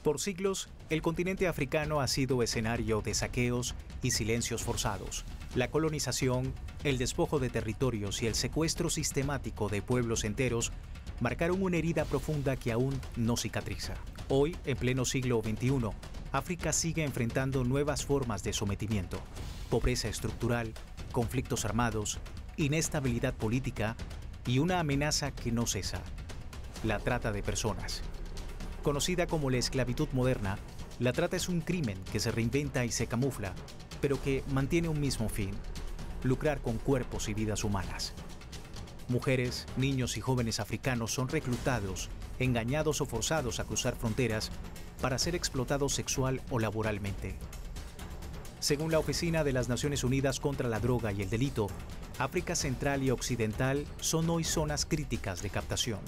Por siglos, el continente africano ha sido escenario de saqueos y silencios forzados. La colonización, el despojo de territorios y el secuestro sistemático de pueblos enteros marcaron una herida profunda que aún no cicatriza. Hoy, en pleno siglo XXI, África sigue enfrentando nuevas formas de sometimiento, pobreza estructural, conflictos armados, inestabilidad política y una amenaza que no cesa: la trata de personas. Conocida como la esclavitud moderna, la trata es un crimen que se reinventa y se camufla, pero que mantiene un mismo fin: lucrar con cuerpos y vidas humanas. Mujeres, niños y jóvenes africanos son reclutados, engañados o forzados a cruzar fronteras para ser explotados sexual o laboralmente. Según la Oficina de las Naciones Unidas contra la Droga y el Delito, África Central y Occidental son hoy zonas críticas de captación.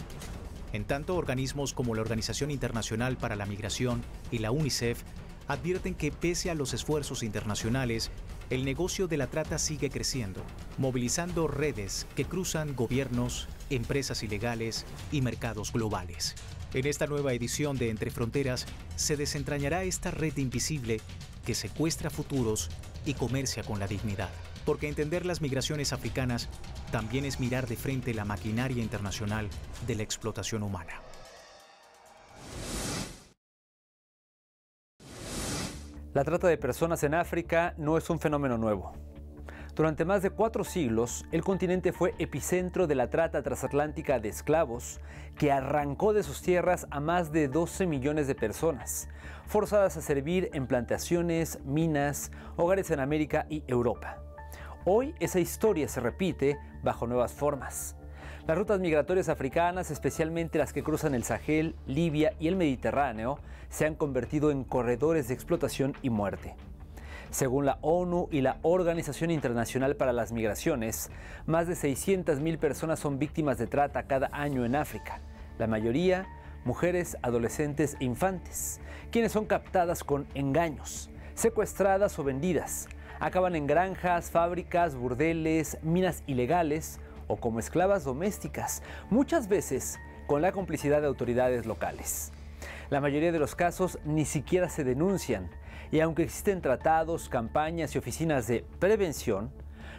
En tanto, organismos como la Organización Internacional para la Migración y la UNICEF advierten que pese a los esfuerzos internacionales, el negocio de la trata sigue creciendo, movilizando redes que cruzan gobiernos, empresas ilegales y mercados globales. En esta nueva edición de Entre Fronteras se desentrañará esta red invisible que secuestra futuros y comercia con la dignidad. Porque entender las migraciones africanas también es mirar de frente la maquinaria internacional de la explotación humana. La trata de personas en África no es un fenómeno nuevo. Durante más de 4 siglos, el continente fue epicentro de la trata transatlántica de esclavos que arrancó de sus tierras a más de 12 millones de personas, forzadas a servir en plantaciones, minas, hogares en América y Europa. Hoy esa historia se repite bajo nuevas formas. Las rutas migratorias africanas, especialmente las que cruzan el Sahel, Libia y el Mediterráneo, se han convertido en corredores de explotación y muerte. Según la ONU y la Organización Internacional para las Migraciones, más de 600.000 personas son víctimas de trata cada año en África, la mayoría mujeres, adolescentes e infantes, quienes son captadas con engaños, secuestradas o vendidas. Acaban en granjas, fábricas, burdeles, minas ilegales o como esclavas domésticas, muchas veces con la complicidad de autoridades locales. La mayoría de los casos ni siquiera se denuncian, y aunque existen tratados, campañas y oficinas de prevención,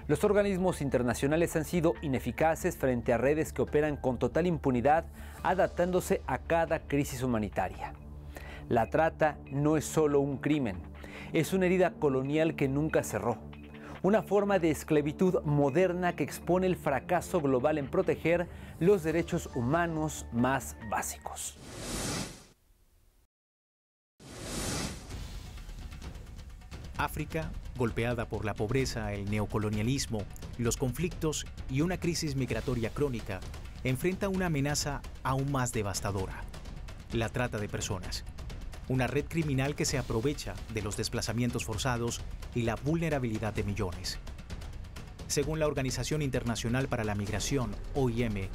los organismos internacionales han sido ineficaces frente a redes que operan con total impunidad, adaptándose a cada crisis humanitaria. La trata no es solo un crimen, es una herida colonial que nunca cerró. Una forma de esclavitud moderna que expone el fracaso global en proteger los derechos humanos más básicos. África, golpeada por la pobreza, el neocolonialismo, los conflictos y una crisis migratoria crónica, enfrenta una amenaza aún más devastadora: la trata de personas. Una red criminal que se aprovecha de los desplazamientos forzados y la vulnerabilidad de millones. Según la Organización Internacional para la Migración, OIM,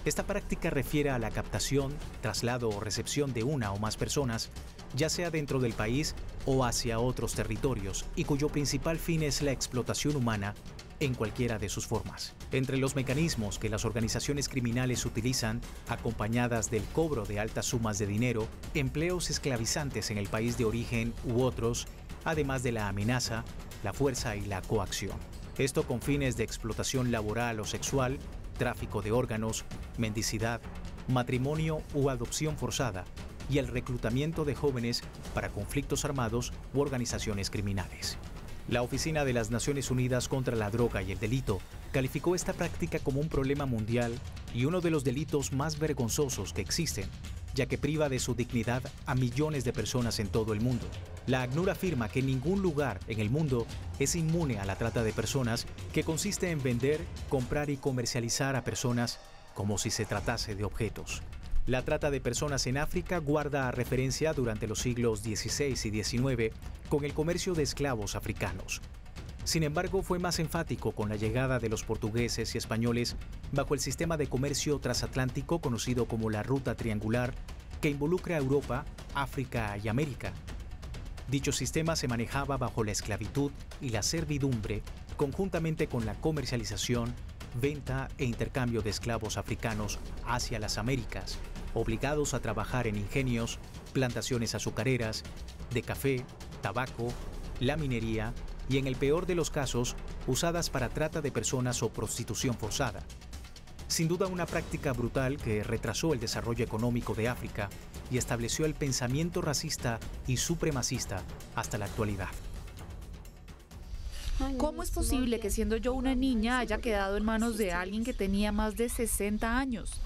esta práctica refiere a la captación, traslado o recepción de una o más personas, ya sea dentro del país o hacia otros territorios, y cuyo principal fin es la explotación humana en cualquiera de sus formas. Entre los mecanismos que las organizaciones criminales utilizan, acompañadas del cobro de altas sumas de dinero, empleos esclavizantes en el país de origen u otros, además de la amenaza, la fuerza y la coacción. Esto con fines de explotación laboral o sexual, tráfico de órganos, mendicidad, matrimonio u adopción forzada, y el reclutamiento de jóvenes para conflictos armados u organizaciones criminales. La Oficina de las Naciones Unidas contra la Droga y el Delito calificó esta práctica como un problema mundial y uno de los delitos más vergonzosos que existen, ya que priva de su dignidad a millones de personas en todo el mundo. La ACNUR afirma que ningún lugar en el mundo es inmune a la trata de personas, que consiste en vender, comprar y comercializar a personas como si se tratase de objetos. La trata de personas en África guarda referencia durante los siglos XVI y XIX con el comercio de esclavos africanos. Sin embargo, fue más enfático con la llegada de los portugueses y españoles bajo el sistema de comercio transatlántico conocido como la Ruta Triangular, que involucra a Europa, África y América. Dicho sistema se manejaba bajo la esclavitud y la servidumbre, conjuntamente con la comercialización, venta e intercambio de esclavos africanos hacia las Américas, obligados a trabajar en ingenios, plantaciones azucareras, de café, tabaco, la minería y, en el peor de los casos, usadas para trata de personas o prostitución forzada. Sin duda, una práctica brutal que retrasó el desarrollo económico de África y estableció el pensamiento racista y supremacista hasta la actualidad. ¿Cómo es posible que, siendo yo una niña, haya quedado en manos de alguien que tenía más de 60 años?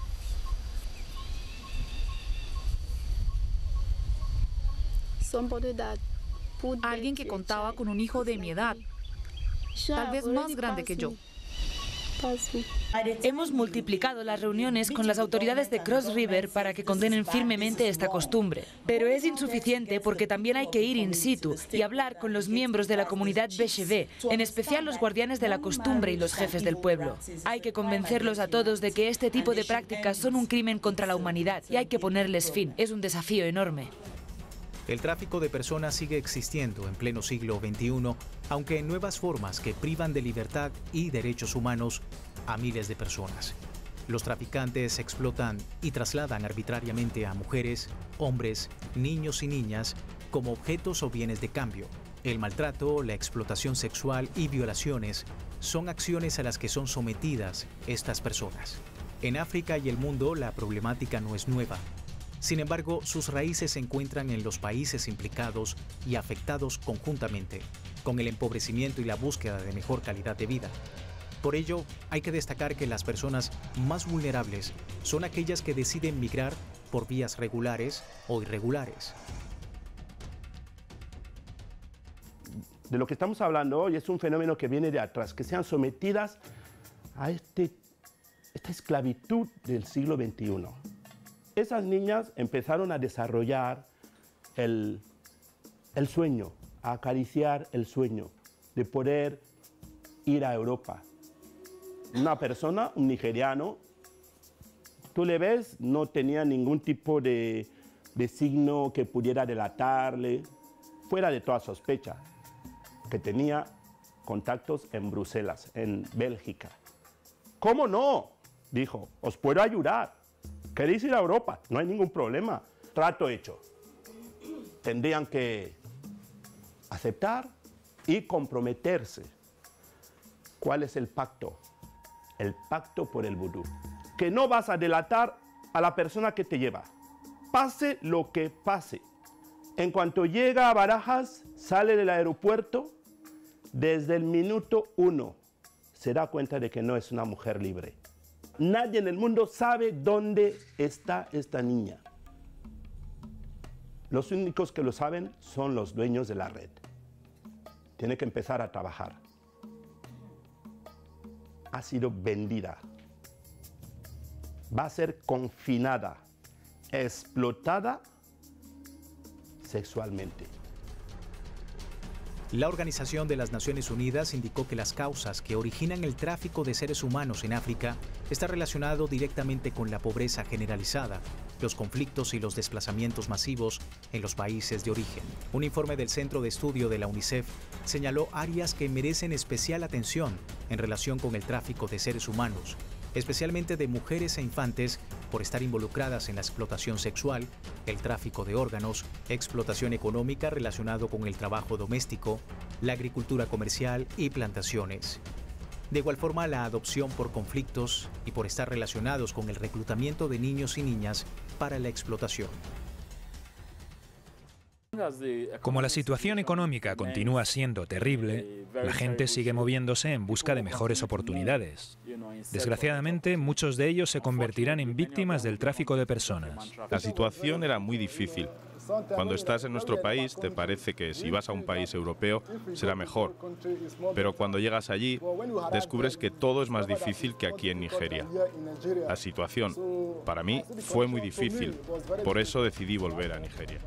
Alguien que contaba con un hijo de mi edad, tal vez más grande que yo. Hemos multiplicado las reuniones con las autoridades de Cross River para que condenen firmemente esta costumbre. Pero es insuficiente porque también hay que ir in situ y hablar con los miembros de la comunidad Besheve, en especial los guardianes de la costumbre y los jefes del pueblo. Hay que convencerlos a todos de que este tipo de prácticas son un crimen contra la humanidad y hay que ponerles fin. Es un desafío enorme. El tráfico de personas sigue existiendo en pleno siglo XXI, aunque en nuevas formas que privan de libertad y derechos humanos a miles de personas. Los traficantes explotan y trasladan arbitrariamente a mujeres, hombres, niños y niñas como objetos o bienes de cambio. El maltrato, la explotación sexual y violaciones son acciones a las que son sometidas estas personas. En África y el mundo, la problemática no es nueva. Sin embargo, sus raíces se encuentran en los países implicados y afectados conjuntamente, con el empobrecimiento y la búsqueda de mejor calidad de vida. Por ello, hay que destacar que las personas más vulnerables son aquellas que deciden migrar por vías regulares o irregulares. De lo que estamos hablando hoy es un fenómeno que viene de atrás, que sean sometidas a esta esclavitud del siglo XXI. Esas niñas empezaron a desarrollar el sueño, a acariciar el sueño de poder ir a Europa. Una persona, un nigeriano, tú le ves, no tenía ningún tipo de signo que pudiera delatarle, fuera de toda sospecha, que tenía contactos en Bruselas, en Bélgica. ¿Cómo no? Dijo, os puedo ayudar. ¿Queréis ir a Europa? No hay ningún problema. Trato hecho. Tendrían que aceptar y comprometerse. ¿Cuál es el pacto? El pacto por el vudú. Que no vas a delatar a la persona que te lleva. Pase lo que pase. En cuanto llega a Barajas, sale del aeropuerto, desde el minuto 1 se da cuenta de que no es una mujer libre. Nadie en el mundo sabe dónde está esta niña. Los únicos que lo saben son los dueños de la red. Tiene que empezar a trabajar. Ha sido vendida. Va a ser confinada, explotada sexualmente. La Organización de las Naciones Unidas indicó que las causas que originan el tráfico de seres humanos en África está relacionado directamente con la pobreza generalizada, los conflictos y los desplazamientos masivos en los países de origen. Un informe del Centro de Estudio de la UNICEF señaló áreas que merecen especial atención en relación con el tráfico de seres humanos, especialmente de mujeres e infantes, por estar involucradas en la explotación sexual, el tráfico de órganos, explotación económica relacionado con el trabajo doméstico, la agricultura comercial y plantaciones. De igual forma, la adopción por conflictos y por estar relacionados con el reclutamiento de niños y niñas para la explotación. Como la situación económica continúa siendo terrible, la gente sigue moviéndose en busca de mejores oportunidades. Desgraciadamente, muchos de ellos se convertirán en víctimas del tráfico de personas. La situación era muy difícil. Cuando estás en nuestro país, te parece que si vas a un país europeo será mejor. Pero cuando llegas allí, descubres que todo es más difícil que aquí en Nigeria. La situación, para mí, fue muy difícil. Por eso decidí volver a Nigeria.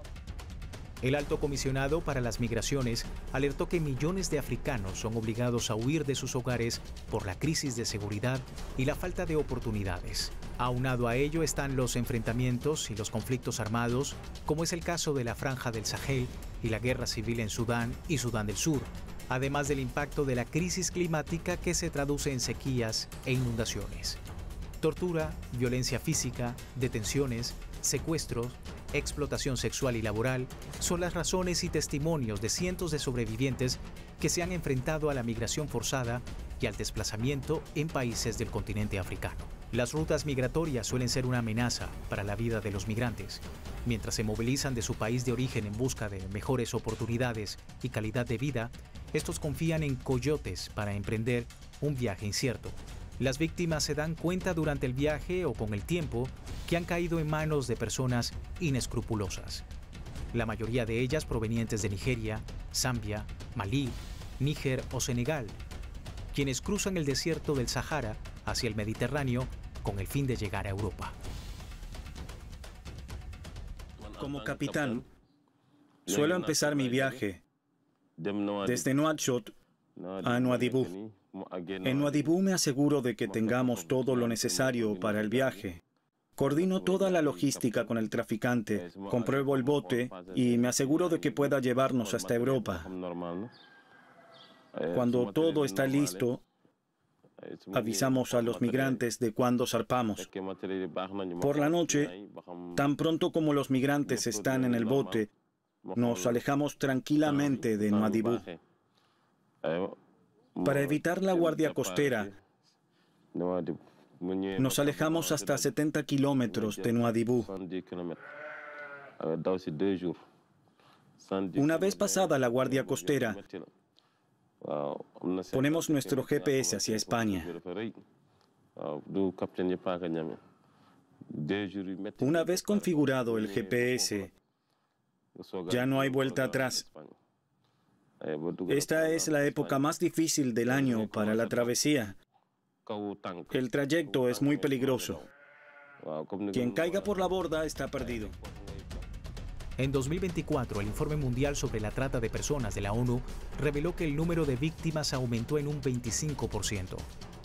El alto comisionado para las migraciones alertó que millones de africanos son obligados a huir de sus hogares por la crisis de seguridad y la falta de oportunidades. Aunado a ello están los enfrentamientos y los conflictos armados, como es el caso de la Franja del Sahel y la guerra civil en Sudán y Sudán del Sur, además del impacto de la crisis climática que se traduce en sequías e inundaciones. Tortura, violencia física, detenciones, secuestros, explotación sexual y laboral son las razones y testimonios de cientos de sobrevivientes que se han enfrentado a la migración forzada y al desplazamiento en países del continente africano. Las rutas migratorias suelen ser una amenaza para la vida de los migrantes. Mientras se movilizan de su país de origen en busca de mejores oportunidades y calidad de vida, estos confían en coyotes para emprender un viaje incierto. Las víctimas se dan cuenta durante el viaje o con el tiempo que han caído en manos de personas inescrupulosas. La mayoría de ellas provenientes de Nigeria, Zambia, Malí, Níger o Senegal, quienes cruzan el desierto del Sahara hacia el Mediterráneo con el fin de llegar a Europa. Como capitán, suelo empezar mi viaje desde Nouakchott a Nouadhibou. En Nouadhibou me aseguro de que tengamos todo lo necesario para el viaje. Coordino toda la logística con el traficante, compruebo el bote y me aseguro de que pueda llevarnos hasta Europa. Cuando todo está listo, avisamos a los migrantes de cuándo zarpamos. Por la noche, tan pronto como los migrantes están en el bote, nos alejamos tranquilamente de Nouadhibou. Para evitar la guardia costera, nos alejamos hasta 70 kilómetros de Nouadhibou. Una vez pasada la guardia costera, ponemos nuestro GPS hacia España. Una vez configurado el GPS, ya no hay vuelta atrás. Esta es la época más difícil del año para la travesía. El trayecto es muy peligroso. Quien caiga por la borda está perdido. En 2024, el Informe Mundial sobre la Trata de Personas de la ONU reveló que el número de víctimas aumentó en un 25%,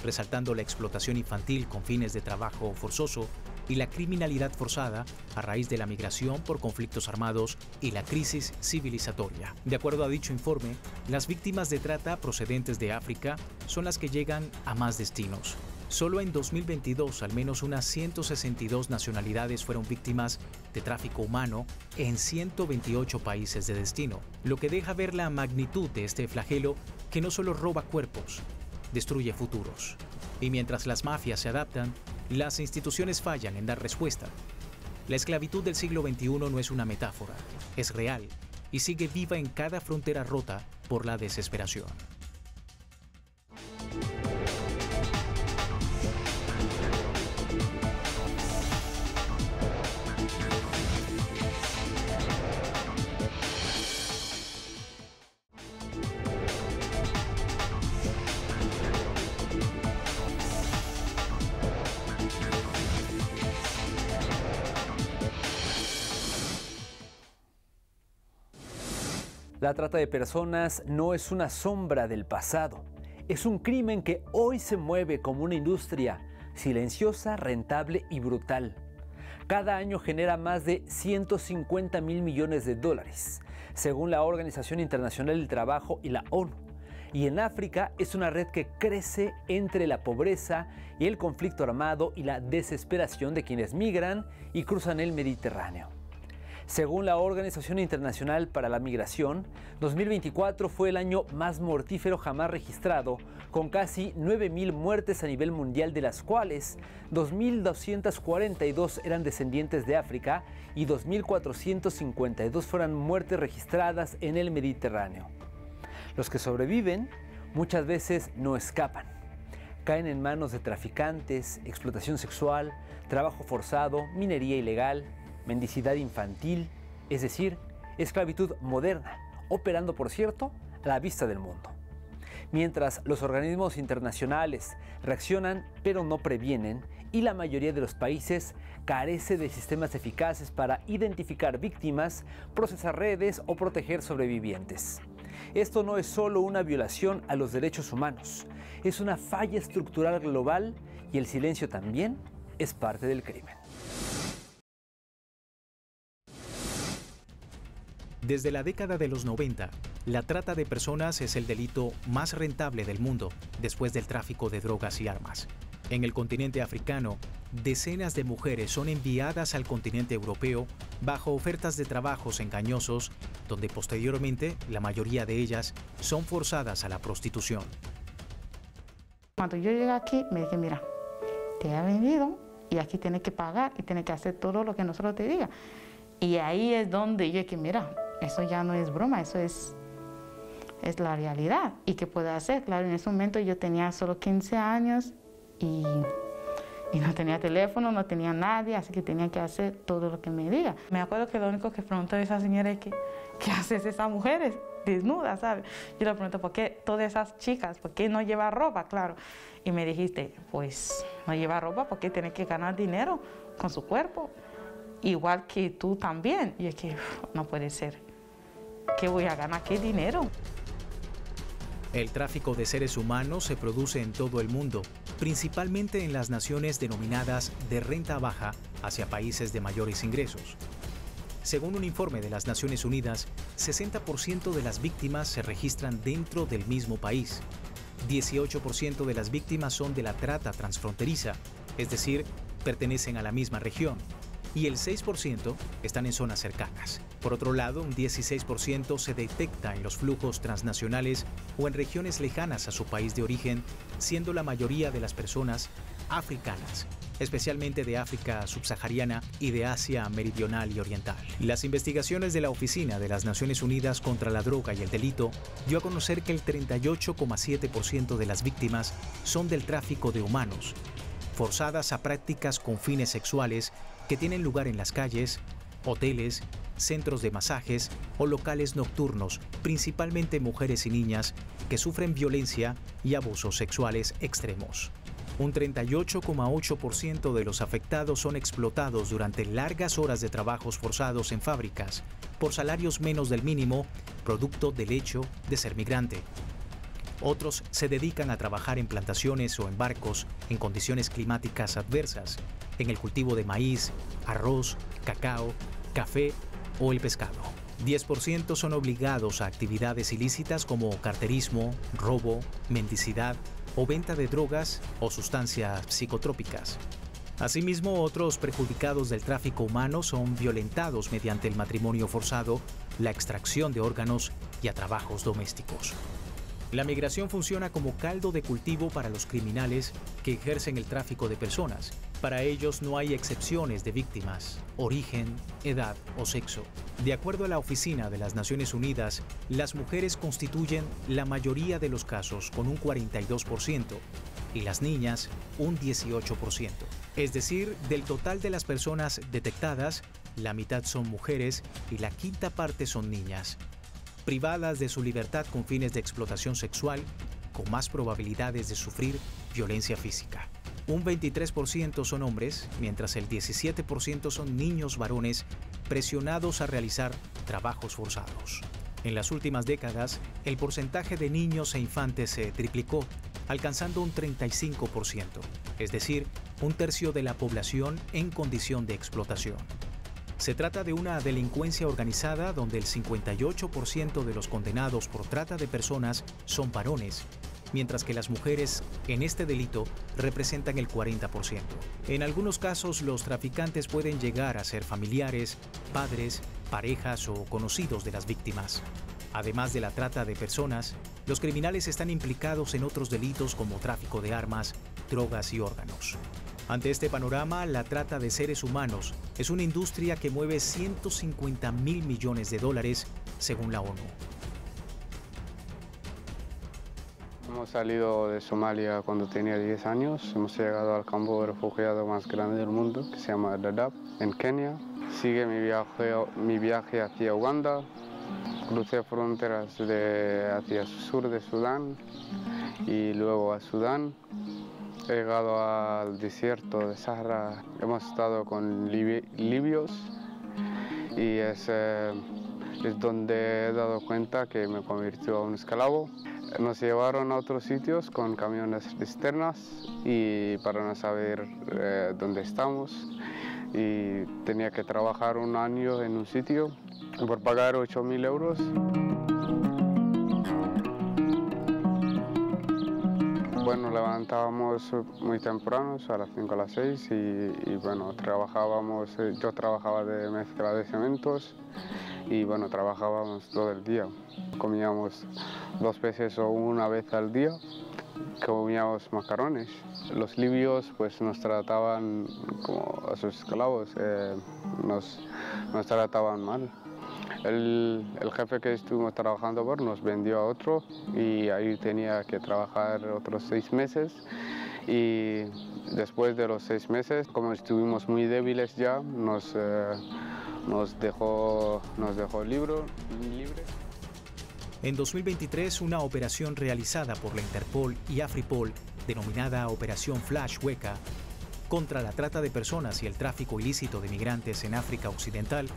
resaltando la explotación infantil con fines de trabajo forzoso y la criminalidad forzada a raíz de la migración por conflictos armados y la crisis civilizatoria. De acuerdo a dicho informe, las víctimas de trata procedentes de África son las que llegan a más destinos. Solo en 2022, al menos unas 162 nacionalidades fueron víctimas de tráfico humano en 128 países de destino, lo que deja ver la magnitud de este flagelo que no solo roba cuerpos, destruye futuros. Y mientras las mafias se adaptan, las instituciones fallan en dar respuesta. La esclavitud del siglo XXI no es una metáfora, es real y sigue viva en cada frontera rota por la desesperación. La trata de personas no es una sombra del pasado. Es un crimen que hoy se mueve como una industria silenciosa, rentable y brutal. Cada año genera más de 150.000 millones de dólares, según la Organización Internacional del Trabajo y la ONU. Y en África es una red que crece entre la pobreza y el conflicto armado y la desesperación de quienes migran y cruzan el Mediterráneo. Según la Organización Internacional para la Migración, 2024 fue el año más mortífero jamás registrado, con casi 9.000 muertes a nivel mundial, de las cuales 2.242 eran descendientes de África y 2.452 fueron muertes registradas en el Mediterráneo. Los que sobreviven muchas veces no escapan. Caen en manos de traficantes, explotación sexual, trabajo forzado, minería ilegal, mendicidad infantil, es decir, esclavitud moderna, operando, por cierto, a la vista del mundo. Mientras los organismos internacionales reaccionan pero no previenen, y la mayoría de los países carece de sistemas eficaces para identificar víctimas, procesar redes o proteger sobrevivientes. Esto no es solo una violación a los derechos humanos, es una falla estructural global, y el silencio también es parte del crimen. Desde la década de los 90, la trata de personas es el delito más rentable del mundo, después del tráfico de drogas y armas. En el continente africano, decenas de mujeres son enviadas al continente europeo bajo ofertas de trabajos engañosos, donde posteriormente la mayoría de ellas son forzadas a la prostitución. Cuando yo llegué aquí, me dije, mira, te ha venido y aquí tienes que pagar y tienes que hacer todo lo que nosotros te diga. Y ahí es donde yo dije, mira, eso ya no es broma, eso es la realidad. ¿Y qué puedo hacer? Claro, en ese momento yo tenía solo 15 años y no tenía teléfono, no tenía nadie, así que tenía que hacer todo lo que me diga. Me acuerdo que lo único que preguntó a esa señora es que, ¿qué haces esas mujeres desnudas, sabes? Yo le pregunto, ¿por qué todas esas chicas, por qué no lleva ropa? Claro. Y me dijiste, pues no lleva ropa porque tiene que ganar dinero con su cuerpo, igual que tú también. Y es que no puede ser. ¿Qué voy a ganar? ¿Qué dinero? El tráfico de seres humanos se produce en todo el mundo, principalmente en las naciones denominadas de renta baja hacia países de mayores ingresos. Según un informe de las Naciones Unidas, 60% de las víctimas se registran dentro del mismo país. 18% de las víctimas son de la trata transfronteriza, es decir, pertenecen a la misma región, y el 6% están en zonas cercanas. Por otro lado, un 16% se detecta en los flujos transnacionales o en regiones lejanas a su país de origen, siendo la mayoría de las personas africanas, especialmente de África subsahariana y de Asia meridional y oriental. Las investigaciones de la Oficina de las Naciones Unidas contra la Droga y el Delito dio a conocer que el 38,7% de las víctimas son del tráfico de humanos, forzadas a prácticas con fines sexuales que tienen lugar en las calles, hoteles, centros de masajes o locales nocturnos, principalmente mujeres y niñas que sufren violencia y abusos sexuales extremos. Un 38,8% de los afectados son explotados durante largas horas de trabajos forzados en fábricas por salarios menos del mínimo, producto del hecho de ser migrante. Otros se dedican a trabajar en plantaciones o en barcos en condiciones climáticas adversas, en el cultivo de maíz, arroz, cacao, café o el pescado. 10% son obligados a actividades ilícitas como carterismo, robo, mendicidad o venta de drogas o sustancias psicotrópicas. Asimismo, otros perjudicados del tráfico humano son violentados mediante el matrimonio forzado, la extracción de órganos y a trabajos domésticos. La migración funciona como caldo de cultivo para los criminales que ejercen el tráfico de personas. Para ellos no hay excepciones de víctimas, origen, edad o sexo. De acuerdo a la Oficina de las Naciones Unidas, las mujeres constituyen la mayoría de los casos con un 42% y las niñas un 18%. Es decir, del total de las personas detectadas, la mitad son mujeres y la quinta parte son niñas, privadas de su libertad con fines de explotación sexual, con más probabilidades de sufrir violencia física. Un 23% son hombres, mientras el 17% son niños varones presionados a realizar trabajos forzados. En las últimas décadas, el porcentaje de niños e infantes se triplicó, alcanzando un 35%, es decir, un tercio de la población en condición de explotación. Se trata de una delincuencia organizada donde el 58% de los condenados por trata de personas son varones, mientras que las mujeres en este delito representan el 40%. En algunos casos, los traficantes pueden llegar a ser familiares, padres, parejas o conocidos de las víctimas. Además de la trata de personas, los criminales están implicados en otros delitos como tráfico de armas, drogas y órganos. Ante este panorama, la trata de seres humanos es una industria que mueve 150.000 millones de dólares, según la ONU. Hemos salido de Somalia cuando tenía 10 años. Hemos llegado al campo de refugiados más grande del mundo, que se llama Dadaab, en Kenia. Sigue mi viaje hacia Uganda. Crucé fronteras hacia el sur de Sudán y luego a Sudán. He llegado al desierto de Sahara. Hemos estado con libios y es donde he dado cuenta que me convirtió a un esclavo. Nos llevaron a otros sitios con camiones cisternas y para no saber dónde estamos. Y tenía que trabajar un año en un sitio por pagar 8.000 euros. Bueno, levantábamos muy temprano, a las 5 a las 6 y bueno, trabajábamos, yo trabajaba de mezcla de cementos y bueno, trabajábamos todo el día. Comíamos 2 veces o una vez al día, comíamos macarrones. Los libios pues nos trataban como a sus esclavos, nos trataban mal. El jefe que estuvimos trabajando por nos vendió a otro y ahí tenía que trabajar otros 6 meses y después de los 6 meses, como estuvimos muy débiles ya, nos dejó libre. En 2023, una operación realizada por la Interpol y Afripol, denominada Operación Flash Hueca, contra la trata de personas y el tráfico ilícito de migrantes en África Occidental,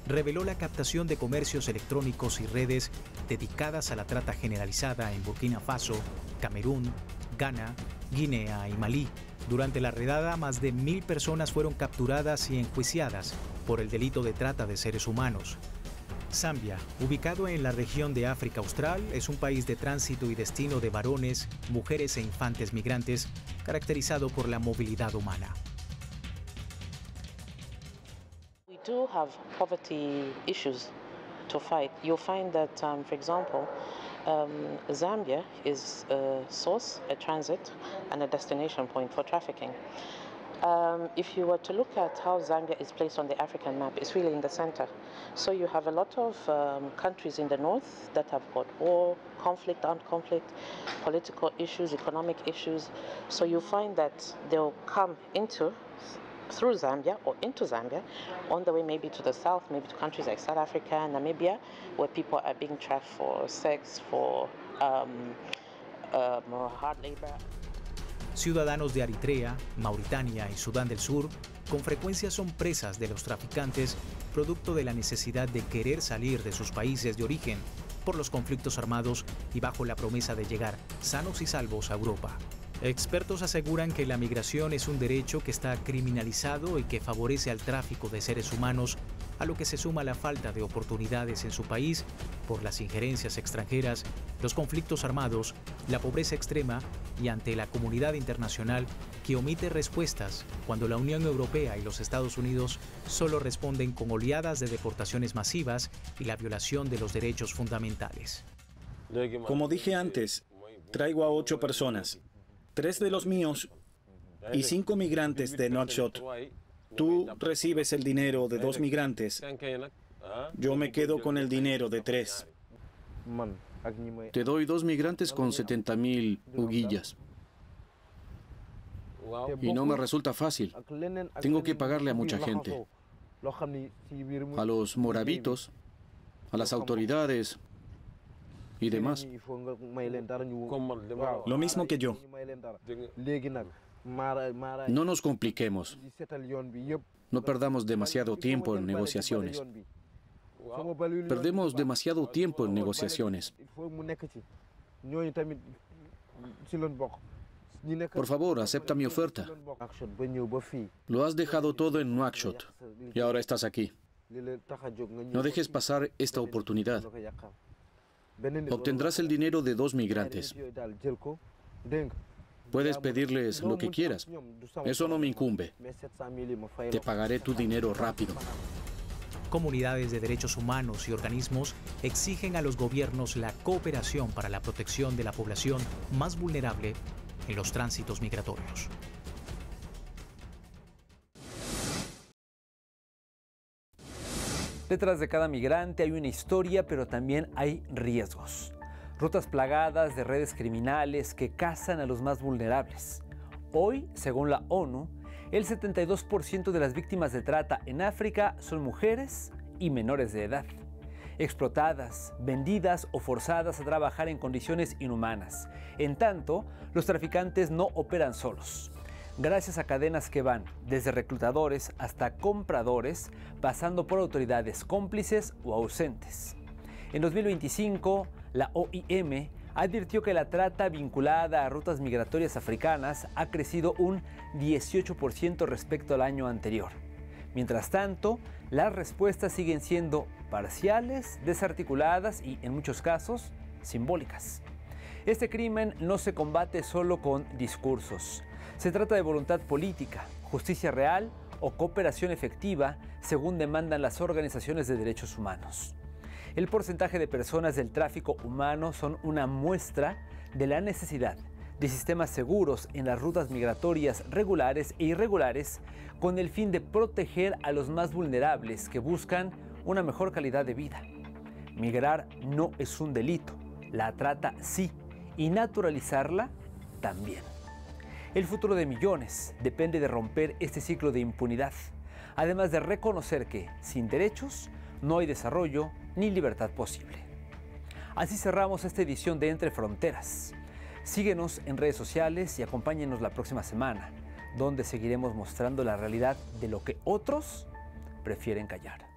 reveló la captación de comercios electrónicos y redes dedicadas a la trata generalizada en Burkina Faso, Camerún, Ghana, Guinea y Malí. Durante la redada, más de 1.000 personas fueron capturadas y enjuiciadas por el delito de trata de seres humanos. Zambia, ubicado en la región de África Austral, es un país de tránsito y destino de varones, mujeres e infantes migrantes, caracterizado por la movilidad humana. We do have poverty issues to fight. You'll find that, for example, Zambia is a source, a transit, and a destination point for trafficking. If you were to look at how Zambia is placed on the African map, it's really in the center. So you have a lot of countries in the north that have got war, conflict, armed conflict, political issues, economic issues. So you find that they'll come through Zambia or into Zambia on the way maybe to the south, maybe to countries like South Africa and Namibia, where people are being trapped for sex, for hard labor. Ciudadanos de Eritrea, Mauritania y Sudán del Sur con frecuencia son presas de los traficantes producto de la necesidad de querer salir de sus países de origen por los conflictos armados y bajo la promesa de llegar sanos y salvos a Europa. Expertos aseguran que la migración es un derecho que está criminalizado y que favorece al tráfico de seres humanos, a lo que se suma la falta de oportunidades en su país por las injerencias extranjeras, los conflictos armados, la pobreza extrema y ante la comunidad internacional que omite respuestas cuando la Unión Europea y los Estados Unidos solo responden con oleadas de deportaciones masivas y la violación de los derechos fundamentales. Como dije antes, traigo a 8 personas. 3 de los míos y 5 migrantes de Nouakchott. Tú recibes el dinero de 2 migrantes. Yo me quedo con el dinero de 3. Te doy 2 migrantes con 70.000 uguillas. Y no me resulta fácil. Tengo que pagarle a mucha gente. A los moravitos, a las autoridades y demás. Lo mismo que yo. No nos compliquemos. No perdamos demasiado tiempo en negociaciones. Perdemos demasiado tiempo en negociaciones. Por favor, acepta mi oferta. Lo has dejado todo en Nouakchott y ahora estás aquí. No dejes pasar esta oportunidad. Obtendrás el dinero de 2 migrantes. Puedes pedirles lo que quieras. Eso no me incumbe. Te pagaré tu dinero rápido. Comunidades de derechos humanos y organismos exigen a los gobiernos la cooperación para la protección de la población más vulnerable en los tránsitos migratorios. Detrás de cada migrante hay una historia, pero también hay riesgos. Rutas plagadas de redes criminales que cazan a los más vulnerables. Hoy, según la ONU, el 72% de las víctimas de trata en África son mujeres y menores de edad, explotadas, vendidas o forzadas a trabajar en condiciones inhumanas. En tanto, los traficantes no operan solos. Gracias a cadenas que van desde reclutadores hasta compradores, pasando por autoridades cómplices o ausentes. En 2025, la OIM advirtió que la trata vinculada a rutas migratorias africanas ha crecido un 18% respecto al año anterior. Mientras tanto, las respuestas siguen siendo parciales, desarticuladas y, en muchos casos, simbólicas. Este crimen no se combate solo con discursos. Se trata de voluntad política, justicia real o cooperación efectiva, según demandan las organizaciones de derechos humanos. El porcentaje de personas del tráfico humano son una muestra de la necesidad de sistemas seguros en las rutas migratorias regulares e irregulares, con el fin de proteger a los más vulnerables que buscan una mejor calidad de vida. Migrar no es un delito, la trata sí, y naturalizarla también. El futuro de millones depende de romper este ciclo de impunidad, además de reconocer que, sin derechos, no hay desarrollo ni libertad posible. Así cerramos esta edición de Entre Fronteras. Síguenos en redes sociales y acompáñenos la próxima semana, donde seguiremos mostrando la realidad de lo que otros prefieren callar.